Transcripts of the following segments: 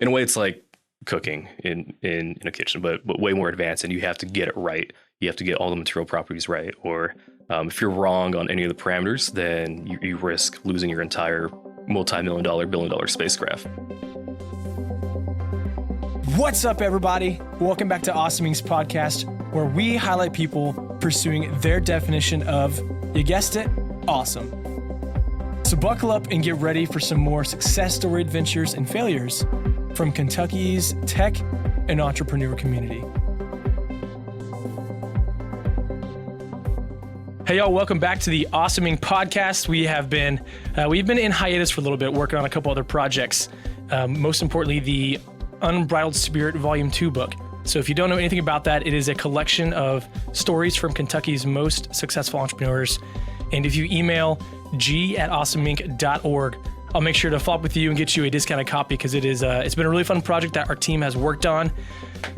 in a way, it's like cooking in a kitchen, but way more advanced, and you have to get it right. You have to get all the material properties right, or if you're wrong on any of the parameters, then you risk losing your entire multi-million dollar, billion-dollar spacecraft. What's up, everybody? Welcome back to Awesoming's podcast, where we highlight people pursuing their definition of, you guessed it, awesome. So buckle up and get ready for some more success story adventures and failures from Kentucky's tech and entrepreneur community. Hey y'all, welcome back to the Awesoming podcast. We've been in hiatus for a little bit, working on a couple other projects. Most importantly, the Unbridled Spirit Volume 2 book. So if you don't know anything about that, it is a collection of stories from Kentucky's most successful entrepreneurs. And if you email g@awesomeinc.org, I'll make sure to follow up with you and get you a discounted copy, because it's been a really fun project that our team has worked on.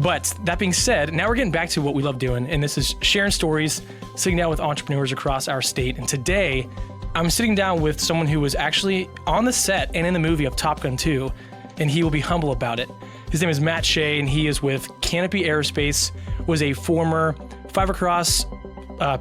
But that being said, now we're getting back to what we love doing, and this is sharing stories, sitting down with entrepreneurs across our state. And today, I'm sitting down with someone who was actually on the set and in the movie of Top Gun 2, and he will be humble about it. His name is Matt Shea, and he is with Canopy Aerospace, was a former 5-across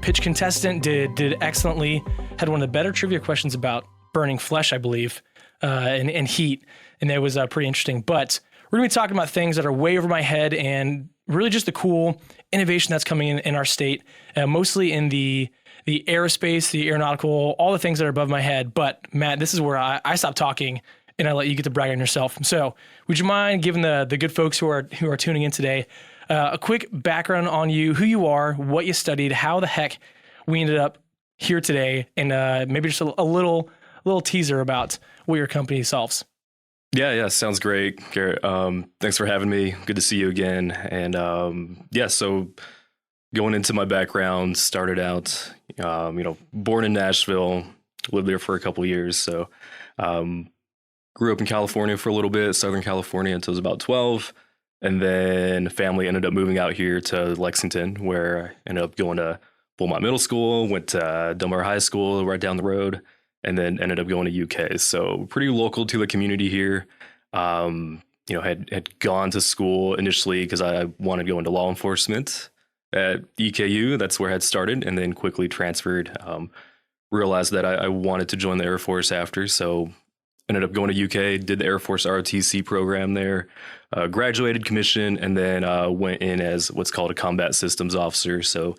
pitch contestant, did excellently, had one of the better trivia questions about burning flesh, I believe, and heat, and that was pretty interesting. But we're going to be talking about things that are way over my head, and really just the cool innovation that's coming in our state, mostly in the aerospace, the aeronautical, all the things that are above my head. But Matt, this is where I stop talking and I let you get to brag on yourself. So would you mind giving the good folks who are tuning in today a quick background on you, who you are, what you studied, how the heck we ended up here today, and maybe just a little teaser about what your company solves? Yeah, sounds great, Garrett. Thanks for having me. Good to see you again. And so going into my background, started out, born in Nashville, lived there for a couple of years. So grew up in California for a little bit, Southern California, until I was about 12. And then family ended up moving out here to Lexington, where I ended up going to Beaumont Middle School, went to Delmar High School right down the road, and then ended up going to UK. So pretty local to the community here. Had gone to school initially because I wanted to go into law enforcement at EKU. That's where I had started, and then quickly transferred. Realized that I wanted to join the Air Force after, so ended up going to UK, did the Air Force ROTC program there, graduated, commissioned, and then went in as what's called a combat systems officer. So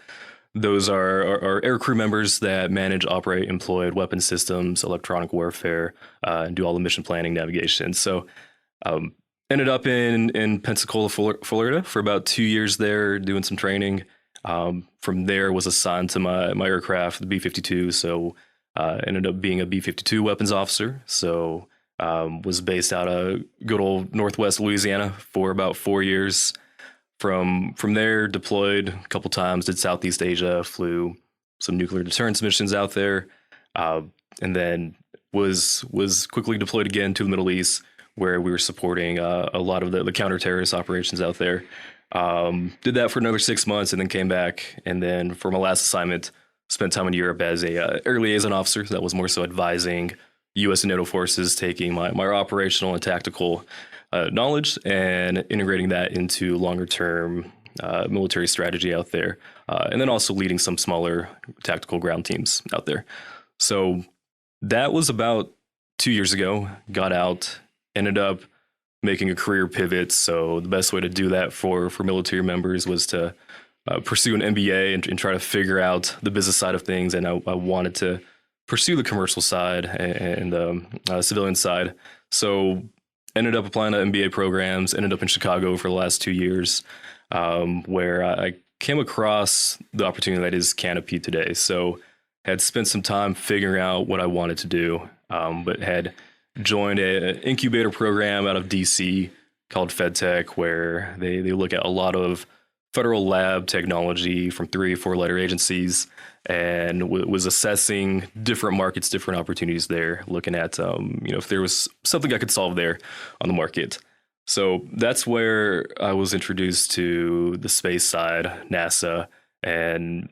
those are air crew members that manage, operate, employ weapon systems, electronic warfare, and do all the mission planning, navigation. So ended up in Pensacola, Florida for about 2 years there, doing some training. From there was assigned to my aircraft, the B-52. So ended up being a B-52 Weapons Officer. So was based out of good old Northwest Louisiana for about 4 years. From there, deployed a couple times, did Southeast Asia, flew some nuclear deterrence missions out there, and then was quickly deployed again to the Middle East, where we were supporting a lot of the counter-terrorist operations out there. Did that for another 6 months, and then came back. And then for my last assignment, spent time in Europe as a Air Liaison Officer. That was more so advising U.S. and NATO forces, taking my operational and tactical knowledge and integrating that into longer term military strategy out there, and then also leading some smaller tactical ground teams out there. So that was about 2 years ago. Got out, ended up making a career pivot. So the best way to do that for military members was to pursue an MBA and try to figure out the business side of things. And I wanted to pursue the commercial side and the civilian side. So ended up applying to MBA programs, ended up in Chicago for the last 2 years, where I came across the opportunity that is Canopy today. So had spent some time figuring out what I wanted to do, but had joined an incubator program out of DC called FedTech, where they look at a lot of federal lab technology from 3 or 4 letter agencies, and was assessing different markets, different opportunities there, looking at if there was something I could solve there on the market. So that's where I was introduced to the space side, NASA, and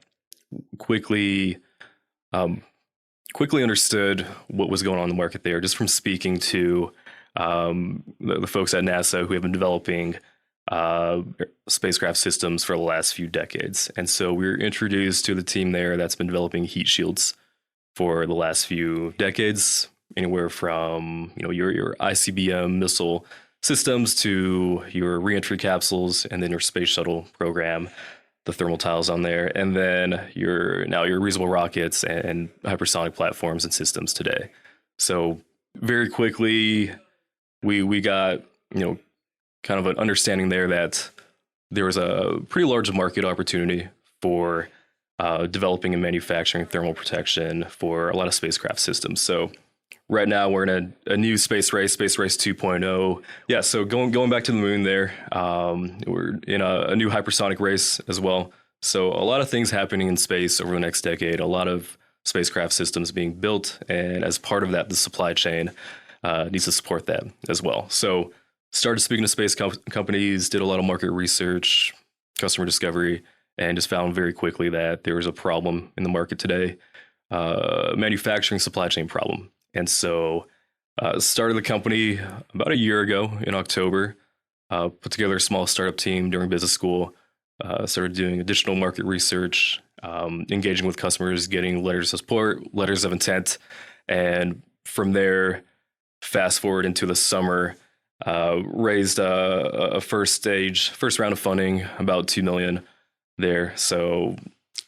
quickly understood what was going on in the market there, just from speaking to the folks at NASA who have been developing spacecraft systems for the last few decades. And so we were introduced to the team there that's been developing heat shields for the last few decades, anywhere from your ICBM missile systems to your reentry capsules, and then your space shuttle program, the thermal tiles on there, and then your reusable rockets and hypersonic platforms and systems today. So very quickly, we got kind of an understanding there that there was a pretty large market opportunity for developing and manufacturing thermal protection for a lot of spacecraft systems. So right now we're in a new space race 2.0. Yeah, so going back to the moon there, we're in a new hypersonic race as well. So a lot of things happening in space over the next decade, a lot of spacecraft systems being built, and as part of that, the supply chain needs to support that as well. So started speaking to space companies, did a lot of market research, customer discovery, and just found very quickly that there was a problem in the market today, manufacturing supply chain problem. And so started the company about a year ago in October, put together a small startup team during business school, started doing additional market research, engaging with customers, getting letters of support, letters of intent. And from there, fast forward into the summer, raised a first round of funding, about $2 million there. So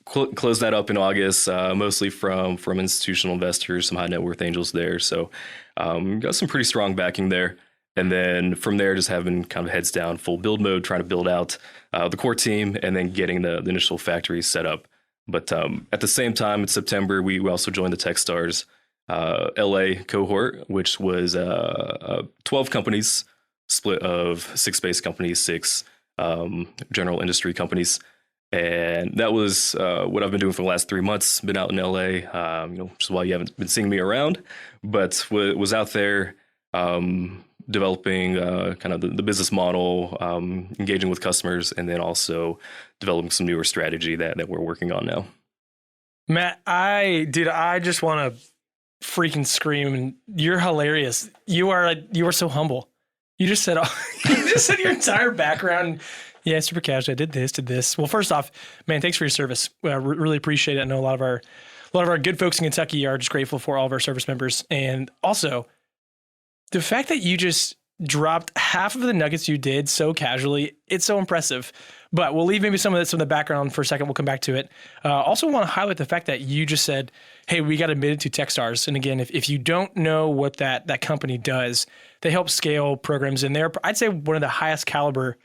closed that up in August, mostly from institutional investors, some high net worth angels there. So got some pretty strong backing there. And then from there, just having kind of heads down, full build mode, trying to build out the core team and then getting the initial factory set up. But at the same time, in September, we also joined the Techstars LA cohort, which was 12 companies, split of 6 space companies, 6 general industry companies. And that was what I've been doing for the last 3 months. Been out in LA, which is why you haven't been seeing me around, but was out there developing kind of the business model, engaging with customers, and then also developing some newer strategy that we're working on now. Matt, I just want to freaking scream, and you're hilarious. You are so humble. You just said your entire background. Yeah, super casual. I did this. Well, first off, man, thanks for your service. Really appreciate it. I know a lot of our good folks in Kentucky are just grateful for all of our service members. And also the fact that you just dropped half of the nuggets you did so casually, it's so impressive. But we'll leave maybe some of the background for a second. We'll come back to it. Also want to highlight the fact that you just said, hey, we got admitted to Techstars. And again, if you don't know what that company does, they help scale programs. And they're, I'd say, one of the highest caliber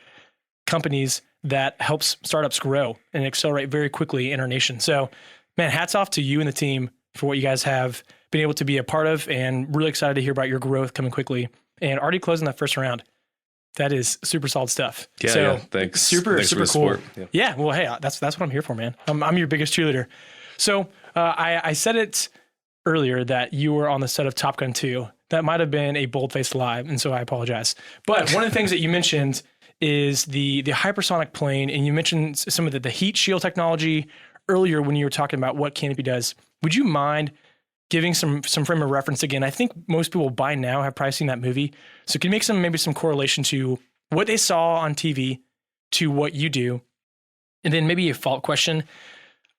companies that helps startups grow and accelerate very quickly in our nation. So, man, hats off to you and the team for what you guys have been able to be a part of, and really excited to hear about your growth coming quickly and already closing that first round. That is super solid stuff. Yeah, thanks. Super cool. Yeah. Well, hey, that's what I'm here for, man. I'm your biggest cheerleader. So I said it earlier that you were on the set of Top Gun 2. That might have been a bold-faced lie, and so I apologize. But one of the things that you mentioned is the hypersonic plane, and you mentioned some of the heat shield technology earlier when you were talking about what Canopy does. Would you mind giving some frame of reference again? I think most people by now have probably seen that movie. So can you make maybe some correlation to what they saw on TV to what you do? And then maybe a follow-up question.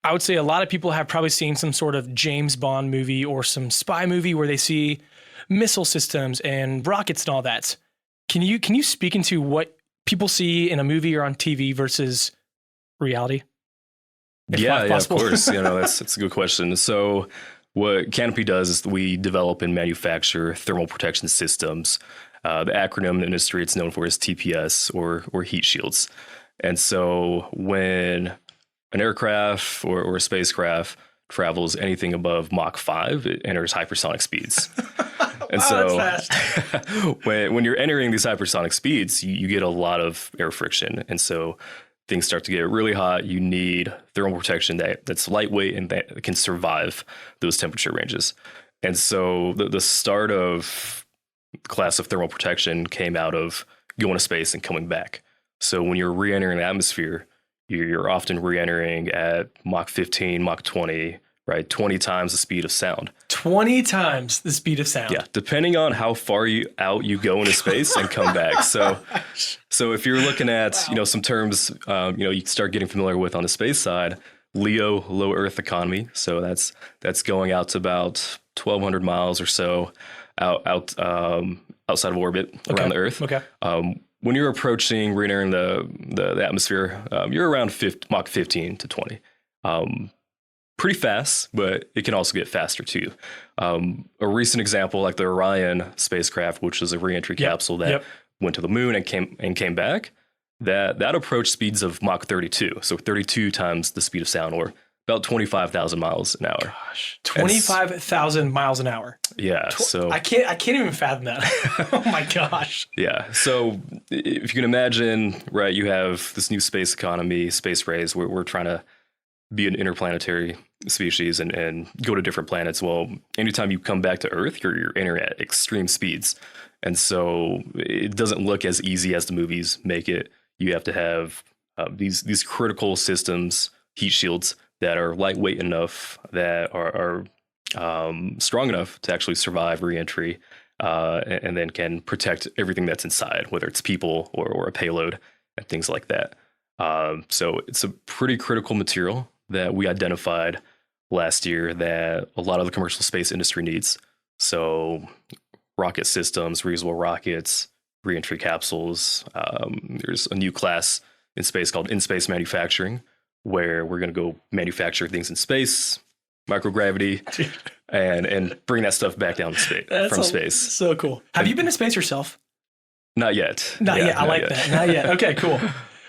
I would say a lot of people have probably seen some sort of James Bond movie or some spy movie where they see missile systems and rockets and all that. Can you speak into what people see in a movie or on TV versus reality? Yeah, of course. That's a good question. So what Canopy does is we develop and manufacture thermal protection systems. The acronym in the industry it's known for is TPS or heat shields. And so when an aircraft or a spacecraft travels anything above Mach 5, it enters hypersonic speeds. And so that's fast. when you're entering these hypersonic speeds, you get a lot of air friction. And so things start to get really hot. You need thermal protection that's lightweight and that can survive those temperature ranges. And so the start of the class of thermal protection came out of going to space and coming back. So when you're re-entering the atmosphere, you're often re-entering at Mach 15, Mach 20, right? 20 times the speed of sound. 20 times the speed of sound. Yeah, depending on how far out you go into space and come back. So if you're looking at, some terms, you can start getting familiar with on the space side, LEO, low Earth economy. So that's going out to about 1,200 miles or so outside of orbit around the Earth. Okay. When you're approaching, re-entering the atmosphere, you're around Mach 15 to 20. Pretty fast, but it can also get faster too. A recent example, like the Orion spacecraft, which is a re-entry capsule that went to the moon and came back, that approached speeds of Mach 32, so 32 times the speed of sound, or about 25,000 miles an hour. Gosh, 25,000 miles an hour. Yeah, so I can't even fathom that. Oh my gosh. Yeah, so if you can imagine, right, you have this new space economy, space race. We're trying to be an interplanetary species and go to different planets. Well, anytime you come back to Earth, you're entering at extreme speeds. And so it doesn't look as easy as the movies make it. You have to have these critical systems, heat shields that are lightweight enough, that are strong enough to actually survive re-entry, and then can protect everything that's inside, whether it's people or a payload and things like that. So it's a pretty critical material that we identified last year that a lot of the commercial space industry needs. So rocket systems, reusable rockets, re-entry capsules. There's a new class in space called in-space manufacturing, where we're going to go manufacture things in space, microgravity, and bring that stuff back down to from space. So cool. Have you been to space yourself? Not yet. Not yet. I like that. Not yet. Okay, cool.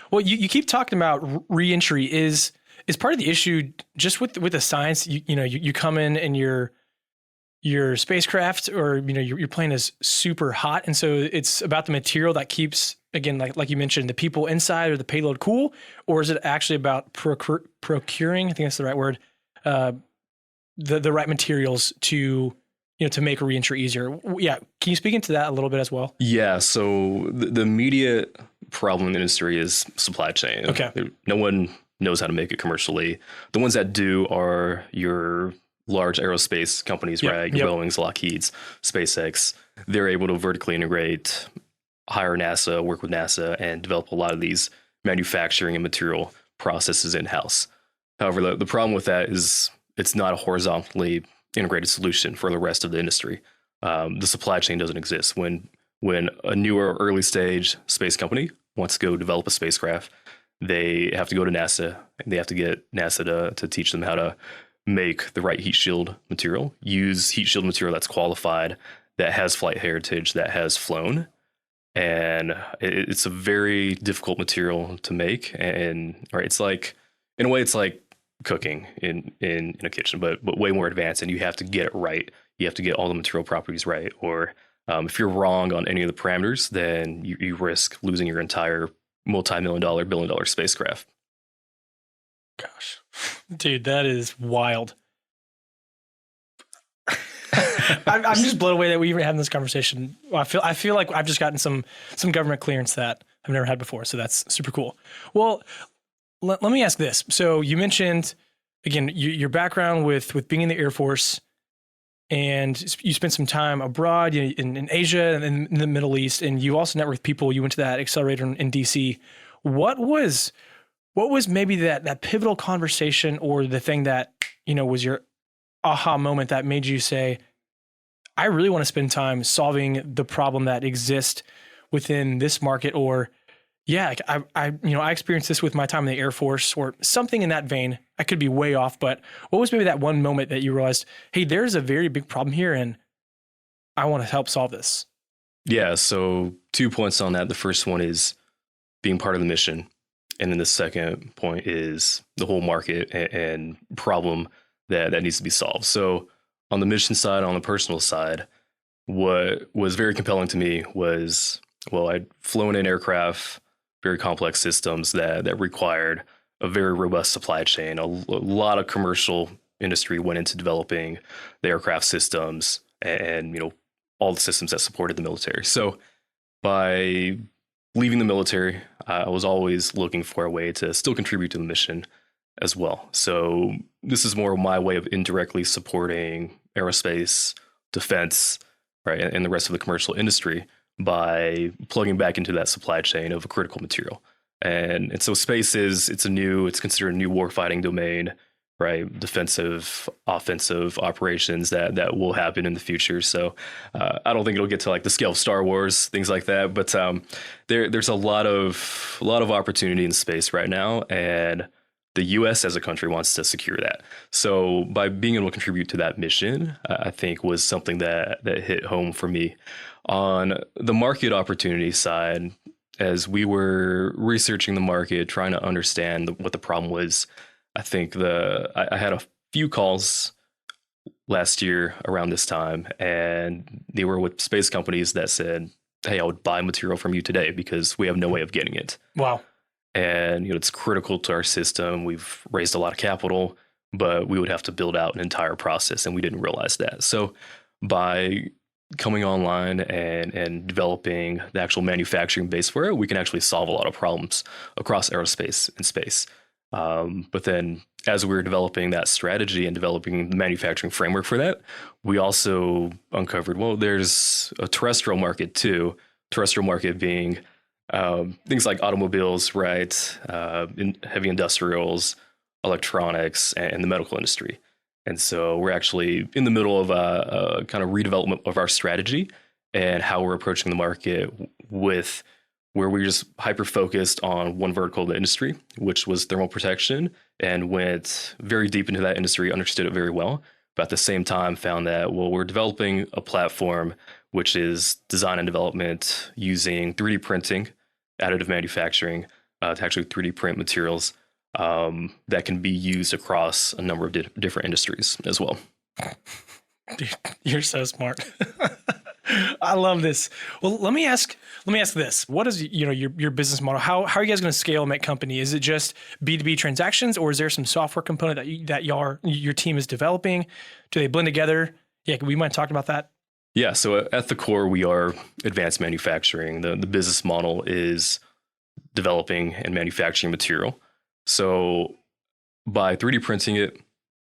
Well, you keep talking about re-entry is part of the issue just with the science. You come in and your spacecraft or your plane is super hot, and so it's about the material that keeps, again, like you mentioned, the people inside or the payload cool, or is it actually about procuring? I think that's the right word. The right materials to make a re-entry easier. Yeah, can you speak into that a little bit as well? Yeah. So the immediate problem in the industry is supply chain. Okay. No one knows how to make it commercially. The ones that do are your large aerospace companies, right? Your Boeings, Lockheeds, SpaceX. They're able to vertically integrate, hire NASA, work with NASA, and develop a lot of these manufacturing and material processes in-house. However, the problem with that is it's not a horizontally integrated solution for the rest of the industry. The supply chain doesn't exist. When a newer early stage space company wants to go develop a spacecraft, they have to go to NASA and they have to get NASA to teach them how to make the right heat shield material, use heat shield material that's qualified, that has flight heritage, that has flown. And it's a very difficult material to make. And it's like, in a way, it's like cooking in a kitchen, but way more advanced, and you have to get it right. You have to get all the material properties right, or if you're wrong on any of the parameters, then you risk losing your entire multi-million-dollar, billion-dollar spacecraft. Gosh, dude, that is wild. I'm just blown away that we even having this conversation. I feel like I've just gotten some government clearance that I've never had before, so that's super cool. Well, let me ask this. So you mentioned, again, your background with being in the Air Force, and you spent some time abroad in Asia and in the Middle East, and you also networked with people. You went to that accelerator in DC. What was maybe that pivotal conversation, or the thing that was your aha moment that made you say, I really want to spend time solving the problem that exists within this market? Or I experienced this with my time in the Air Force, or something in that vein. I could be way off, but what was maybe that one moment that you realized, hey, there's a very big problem here and I want to help solve this? Yeah, so 2 points on that. The first one is being part of the mission. And then the second point is the whole market and problem that needs to be solved. So on the mission side, on the personal side, what was very compelling to me was, well, I'd flown in aircraft, very complex systems that required a very robust supply chain. A lot of commercial industry went into developing the aircraft systems and all the systems that supported the military. So by leaving the military, I was always looking for a way to still contribute to the mission, as well. So this is more my way of indirectly supporting aerospace, defense, right, and the rest of the commercial industry by plugging back into that supply chain of a critical material. And so space it's considered a new warfighting domain, right? Defensive, offensive operations that will happen in the future. So I don't think it'll get to like the scale of Star Wars, things like that. But there's a lot of opportunity in space right now, and the U.S. as a country wants to secure that. So by being able to contribute to that mission, I think was something that hit home for me. On the market opportunity side, as we were researching the market, trying to understand what the problem was, I think I had a few calls last year around this time, and they were with space companies that said, "Hey, I would buy material from you today because we have no way of getting it." Wow. And it's critical to our system. We've raised a lot of capital, but we would have to build out an entire process, and we didn't realize that. So by coming online and developing the actual manufacturing base for it, we can actually solve a lot of problems across aerospace and space. But then as we were developing that strategy and developing the manufacturing framework for that, we also uncovered, well, there's a terrestrial market too. Terrestrial market being things like automobiles, right? Heavy industrials, electronics, and the medical industry. And so we're actually in the middle of a kind of redevelopment of our strategy and how we're approaching the market, with where we just hyper focused on one vertical of the industry, which was thermal protection, and went very deep into that industry, understood it very well. But at the same time, found that, well, we're developing a platform which is design and development using 3D printing, additive manufacturing, to actually 3D print materials that can be used across a number of different industries as well. Dude, you're so smart. I love this. Well, let me ask this. What is, your business model? How are you guys going to scale and make company? Is it just B2B transactions, or is there some software component that your team is developing? Do they blend together? Yeah, we might talk about that. Yeah, so at the core, we are advanced manufacturing. The business model is developing and manufacturing material. So by 3D printing it,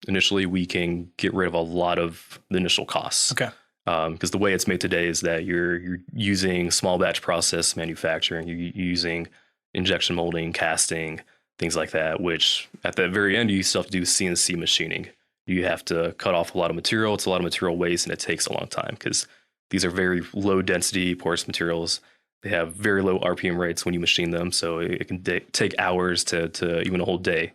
initially we can get rid of a lot of the initial costs. Okay. Because the way it's made today is that you're using small batch process manufacturing, you're using injection molding, casting, things like that, which at the very end, you still have to do CNC machining. You have to cut off a lot of material. It's a lot of material waste, and it takes a long time because these are very low density porous materials. They have very low RPM rates when you machine them. So it can take hours to even a whole day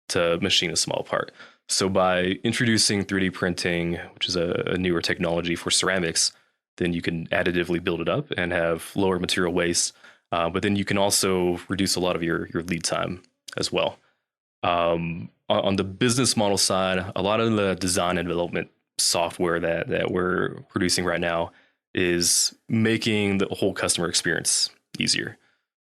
to machine a small part. So by introducing 3D printing, which is a newer technology for ceramics, then you can additively build it up and have lower material waste. But then you can also reduce a lot of your lead time as well. On the business model side, a lot of the design and development software that we're producing right now is making the whole customer experience easier.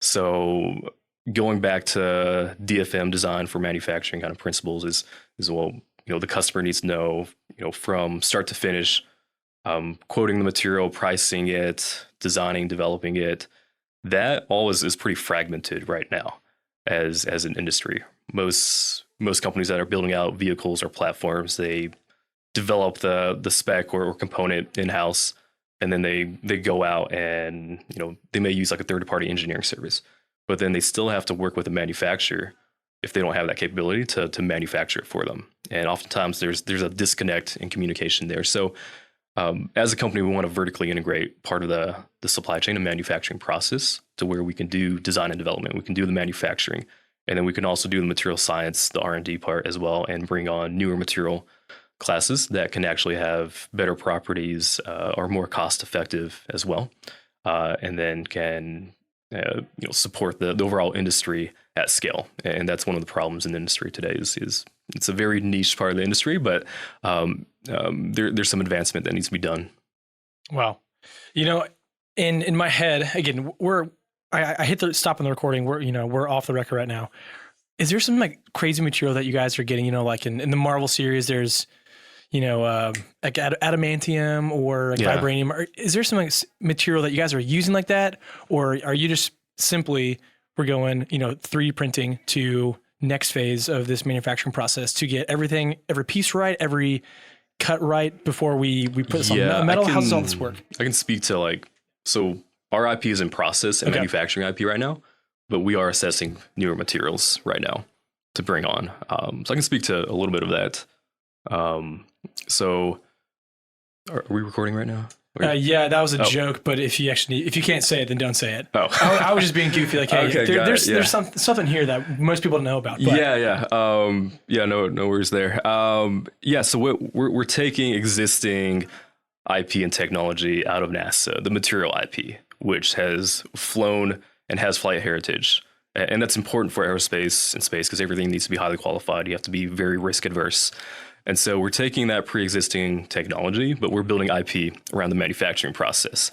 So going back to DFM, design for manufacturing kind of principles, is well, the customer needs to know, from start to finish, quoting the material, pricing it, designing, developing it. That all is pretty fragmented right now as an industry. Most companies that are building out vehicles or platforms, they develop the spec or component in-house, and then they go out and they may use like a third-party engineering service, but then they still have to work with a manufacturer if they don't have that capability to manufacture it for them. And oftentimes there's a disconnect in communication there. So as a company, we want to vertically integrate part of the supply chain and manufacturing process to where we can do design and development, we can do the manufacturing, and then we can also do the material science, the R&D part as well, and bring on newer material classes that can actually have better properties, are more cost effective as well, and then can support the overall industry at scale. And that's one of the problems in the industry today is it's a very niche part of the industry, but there's some advancement that needs to be done. Wow. In my head, again, I hit the stop on the recording. We're off the record right now. Is there some like crazy material that you guys are getting, like in the Marvel series, there's, like adamantium or like vibranium, or is there some like material that you guys are using like that? Or are you just simply, we're going, 3D printing to next phase of this manufacturing process to get everything, every piece right, every cut right before we put this on metal? How does all this work? I can speak to so our IP is in process and manufacturing IP right now, but we are assessing newer materials right now to bring on. So I can speak to a little bit of that. So are we recording right now? Yeah, that was a joke, but if you can't say it, then don't say it. Oh, I was just being goofy. Like, hey, okay, there's something here that most people don't know about. But. No worries there. So we're taking existing IP and technology out of NASA, the material IP, which has flown and has flight heritage. And that's important for aerospace and space because everything needs to be highly qualified. You have to be very risk adverse. And so we're taking that pre-existing technology, but we're building IP around the manufacturing process,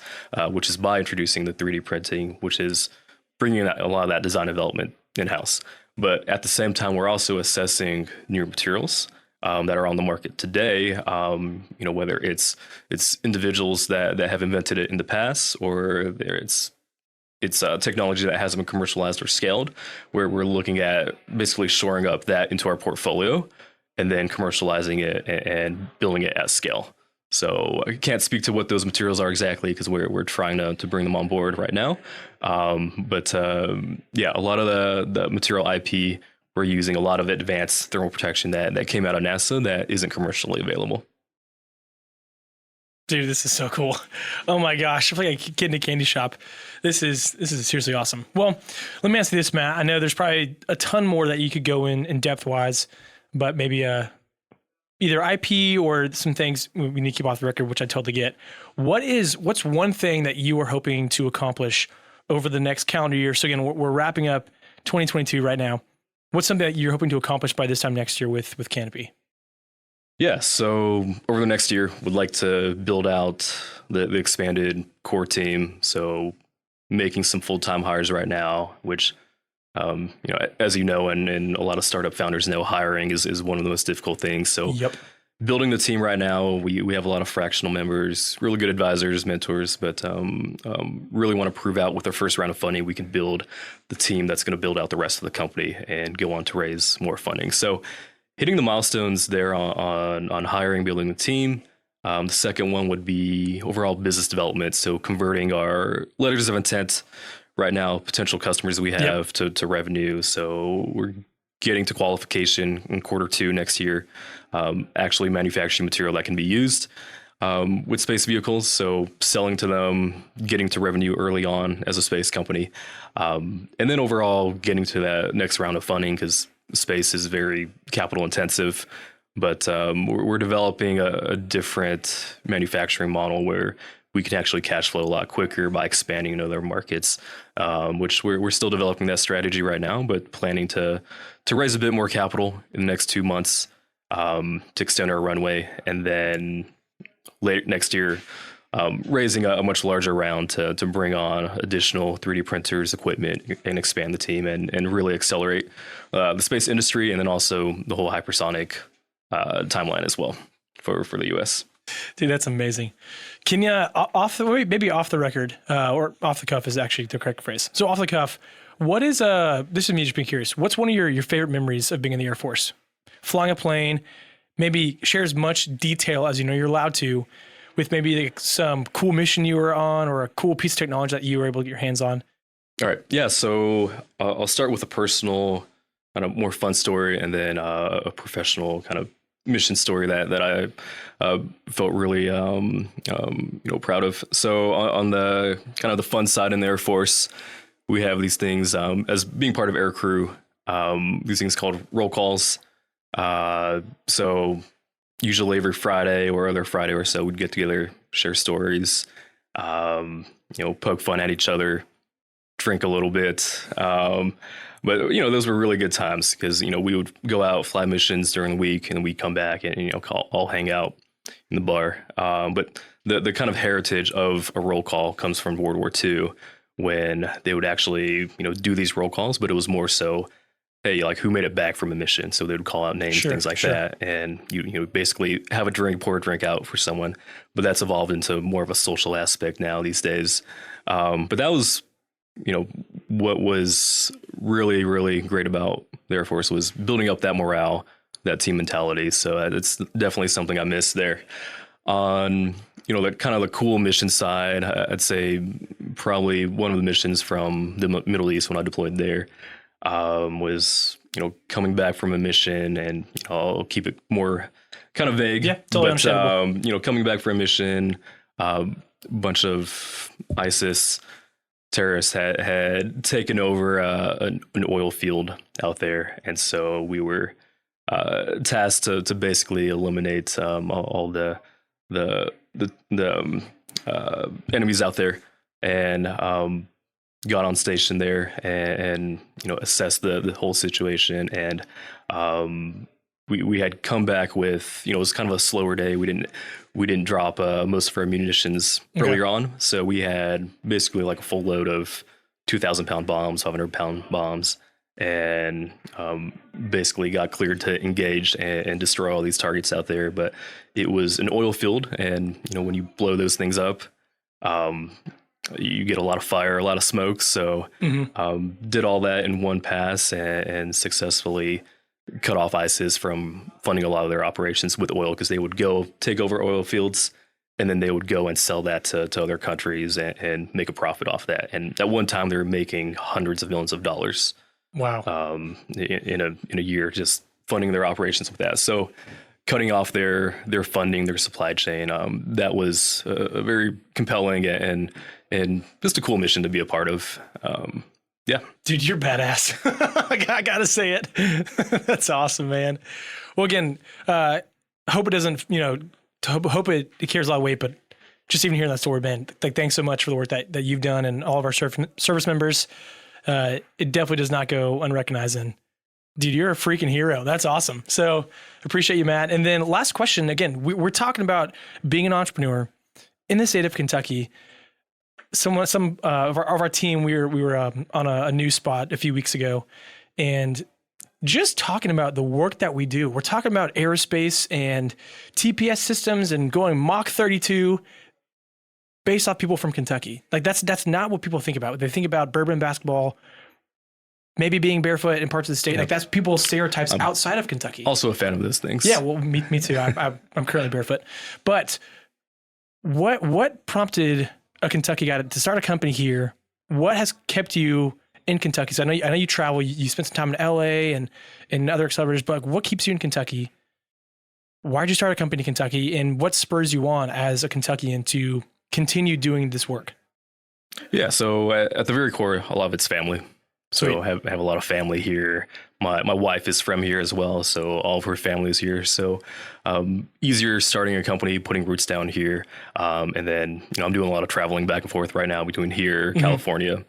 which is by introducing the 3D printing, which is bringing a lot of that design development in-house. But at the same time, we're also assessing new materials that are on the market today, whether it's individuals that have invented it in the past or it's technology that hasn't been commercialized or scaled, where we're looking at basically shoring up that into our portfolio and then commercializing it and building it at scale. So I can't speak to what those materials are exactly because we're trying to bring them on board right now. A lot of the material IP, we're using a lot of advanced thermal protection that came out of NASA that isn't commercially available. Dude, this is so cool. Oh my gosh. I feel like a kid in a candy shop. This is seriously awesome. Well, let me ask you this, Matt. I know there's probably a ton more that you could go in depth wise, but maybe either IP or some things we need to keep off the record, which I totally get. What's one thing that you are hoping to accomplish over the next calendar year? So again, we're wrapping up 2022 right now. What's something that you're hoping to accomplish by this time next year with Canopy? Yeah, so over the next year, we'd like to build out the expanded core team. So making some full-time hires right now, which, as you know, and a lot of startup founders know, hiring is one of the most difficult things. So building the team right now, we have a lot of fractional members, really good advisors, mentors, but really want to prove out with our first round of funding, we can build the team that's going to build out the rest of the company and go on to raise more funding. So hitting the milestones there on hiring, building the team. The second one would be overall business development. So converting our letters of intent right now, potential customers we have to revenue. So we're getting to qualification in Q2 next year, actually manufacturing material that can be used with space vehicles. So selling to them, getting to revenue early on as a space company. And then overall getting to that next round of funding because space is very capital intensive, but we're developing a different manufacturing model where we can actually cash flow a lot quicker by expanding into other markets, which we're still developing that strategy right now, but planning to raise a bit more capital in the next 2 months to extend our runway, and then late next year raising a much larger round to bring on additional 3D printers, equipment, and expand the team and really accelerate the space industry and then also the whole hypersonic timeline as well for the U.S. Dude, that's amazing. Can you, off the record, or off the cuff is actually the correct phrase. So off the cuff, what is, this is me just being curious, what's one of your favorite memories of being in the Air Force? Flying a plane, maybe share as much detail as you know you're allowed to with maybe like some cool mission you were on or a cool piece of technology that you were able to get your hands on. All right. Yeah. So I'll start with a personal kind of more fun story and then a professional kind of mission story that I felt really proud of. So on the kind of the fun side in the Air Force, we have these things as being part of air crew, these things called roll calls. So usually every Friday or other Friday or so, we'd get together, share stories, poke fun at each other, drink a little bit. But, those were really good times because, we would go out, fly missions during the week, and we'd come back and, all hang out in the bar. But the kind of heritage of a roll call comes from World War II when they would actually, do these roll calls, but it was more so, hey, like who made it back from a mission? So they would call out names, things like that. And you basically have a drink, pour a drink out for someone. But that's evolved into more of a social aspect now these days. But that was, what was really, really great about the Air Force was building up that morale, that team mentality. So it's definitely something I miss there. On the kind of the cool mission side, I'd say probably one of the missions from the Middle East when I deployed there was coming back from a mission, and I'll keep it more kind of vague. Yeah, totally understandable. Coming back from a mission, a bunch of ISIS terrorists had taken over an oil field out there, and so we were tasked to basically eliminate all the enemies out there, and got on station there and assessed the whole situation. And we had come back with it was kind of a slower day. We didn't drop most of our munitions earlier on, so we had basically like a full load of 2,000-pound bombs, 500-pound bombs, and basically got cleared to engage and destroy all these targets out there. But it was an oil field, and when you blow those things up, you get a lot of fire, a lot of smoke. So did all that in one pass and successfully cut off ISIS from funding a lot of their operations with oil, because they would go take over oil fields and then they would go and sell that to other countries and make a profit off that. And at one time they were making hundreds of millions of dollars. Wow. In a year, just funding their operations with that. So cutting off their funding, their supply chain, that was a very compelling and just a cool mission to be a part of. Yeah. Dude, you're badass. I gotta say it. That's awesome, man. Well, again, hope it doesn't, hope it carries a lot of weight, but just even hearing that story, man, thanks so much for the work that you've done and all of our service members. It definitely does not go unrecognized. And dude, you're a freaking hero. That's awesome. So appreciate you, Matt. And then last question, again, we're talking about being an entrepreneur in the state of Kentucky. Some of our team, we were on a news spot a few weeks ago, and just talking about the work that we do. We're talking about aerospace and TPS systems and going Mach 32 based off people from Kentucky. Like that's not what people think about. They think about Bourbon basketball, maybe being barefoot in parts of the state. Yeah. Like that's people's stereotypes outside of Kentucky. Also a fan of those things. Yeah, well, me too. I'm currently barefoot. But what prompted a Kentucky guy to start a company here? What has kept you in Kentucky? So I know you travel. You spent some time in LA and other accelerators. But what keeps you in Kentucky? Why did you start a company in Kentucky? And what spurs you on as a Kentuckian to continue doing this work? Yeah. So at the very core, a lot of it's family. So I have a lot of family here. My wife is from here as well, so all of her family is here. So easier starting a company, putting roots down here, and then I'm doing a lot of traveling back and forth right now between here, California,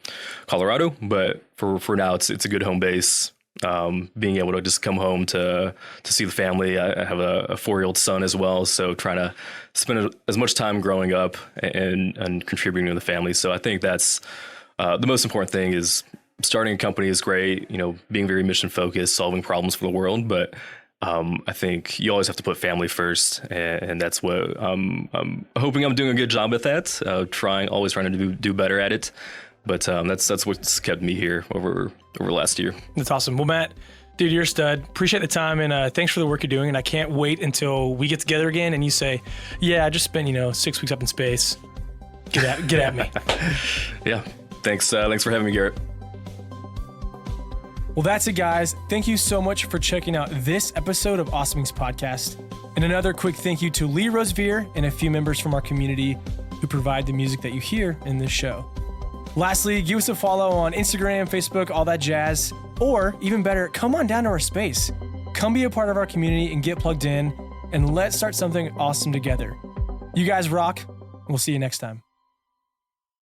Colorado. But for now, it's a good home base. Being able to just come home to see the family. I have a 4-year-old son as well, so trying to spend as much time growing up and contributing to the family. So I think that's the most important thing is. Starting a company is great, being very mission focused, solving problems for the world. But I think you always have to put family first. And that's what I'm hoping I'm doing a good job at that, always trying to do better at it. But that's what's kept me here over last year. That's awesome. Well, Matt, dude, you're a stud. Appreciate the time. And thanks for the work you're doing. And I can't wait until we get together again and you say, yeah, I just spent, 6 weeks up in space. Get at me. Yeah. Thanks for having me, Garrett. Well, that's it, guys. Thank you so much for checking out this episode of Awesome Wings Podcast. And another quick thank you to Lee Rosevear and a few members from our community who provide the music that you hear in this show. Lastly, give us a follow on Instagram, Facebook, all that jazz. Or even better, come on down to our space. Come be a part of our community and get plugged in, and let's start something awesome together. You guys rock. We'll see you next time.